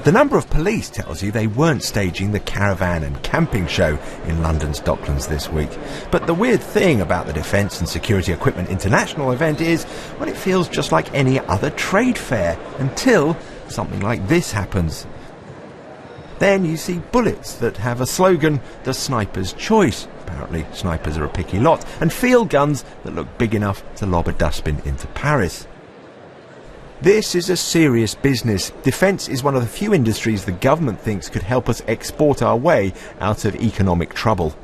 The number of police tells you they weren't staging the caravan and camping show in London's Docklands this week. But the weird thing about the Defence and Security Equipment International event is, well, it feels just like any other trade fair until something like this happens. Then you see bullets that have a slogan, "The Sniper's Choice." Apparently snipers are a picky lot, and field guns that look big enough to lob a dustbin into Paris. This is a serious business. Defence is one of the few industries the government thinks could help us export our way out of economic trouble.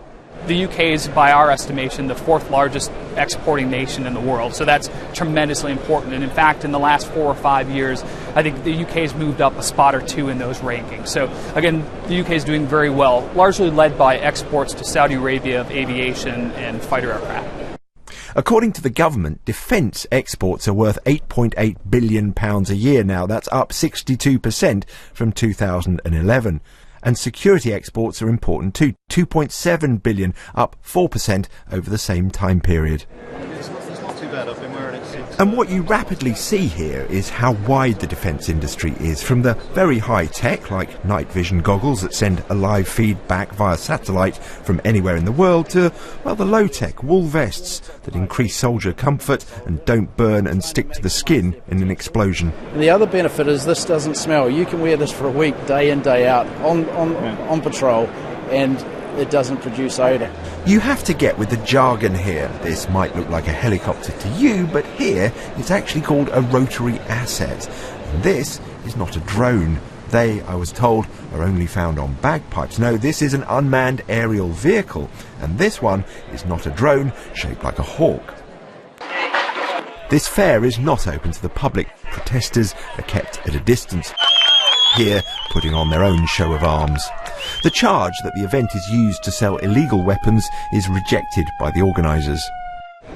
The UK is, by our estimation, the fourth largest exporting nation in the world, so that's tremendously important. And in fact, in the last 4 or 5 years, I think the UK has moved up a spot or two in those rankings. So again, the UK is doing very well, largely led by exports to Saudi Arabia of aviation and fighter aircraft. According to the government, defence exports are worth £8.8 billion a year now. That's up 62% from 2011. And security exports are important too, £2.7 billion, up 4% over the same time period. It's not too bad. I've been wearing it since. And what you rapidly see here is how wide the defence industry is, from the very high tech, like night vision goggles that send a live feed back via satellite from anywhere in the world, to, well, the low tech wool vests that increase soldier comfort and don't burn and stick to the skin in an explosion. And the other benefit is this doesn't smell. You can wear this for a week, day in, day out, on patrol, and it doesn't produce odour. You have to get with the jargon here. This might look like a helicopter to you, but here it's actually called a rotary asset. And this is not a drone. They, I was told, are only found on bagpipes. No, this is an unmanned aerial vehicle, and this one is not a drone shaped like a hawk. This fair is not open to the public. Protesters are kept at a distance, here putting on their own show of arms. The charge that the event is used to sell illegal weapons is rejected by the organisers.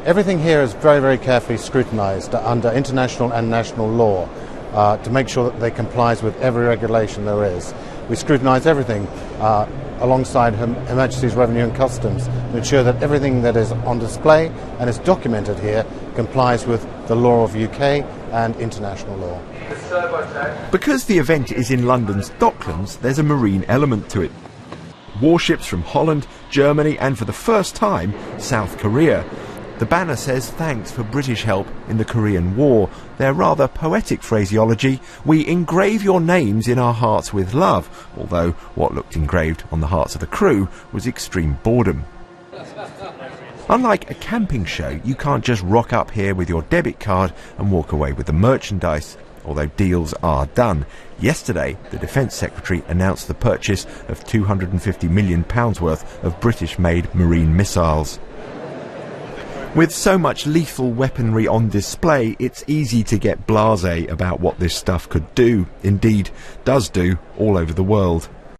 Everything here is very, very carefully scrutinised under international and national law to make sure that they complies with every regulation there is. We scrutinise everything alongside Her Majesty's Revenue and Customs to ensure that everything that is on display and is documented here complies with the law of UK and international law. Because the event is in London's Docklands, there's a marine element to it. Warships from Holland, Germany and, for the first time, South Korea. The banner says thanks for British help in the Korean War. Their rather poetic phraseology, "We engrave your names in our hearts with love," although what looked engraved on the hearts of the crew was extreme boredom. Unlike a camping show, you can't just rock up here with your debit card and walk away with the merchandise, although deals are done. Yesterday, the Defence Secretary announced the purchase of £250 million worth of British-made marine missiles. With so much lethal weaponry on display, it's easy to get blasé about what this stuff could do, indeed does do, all over the world.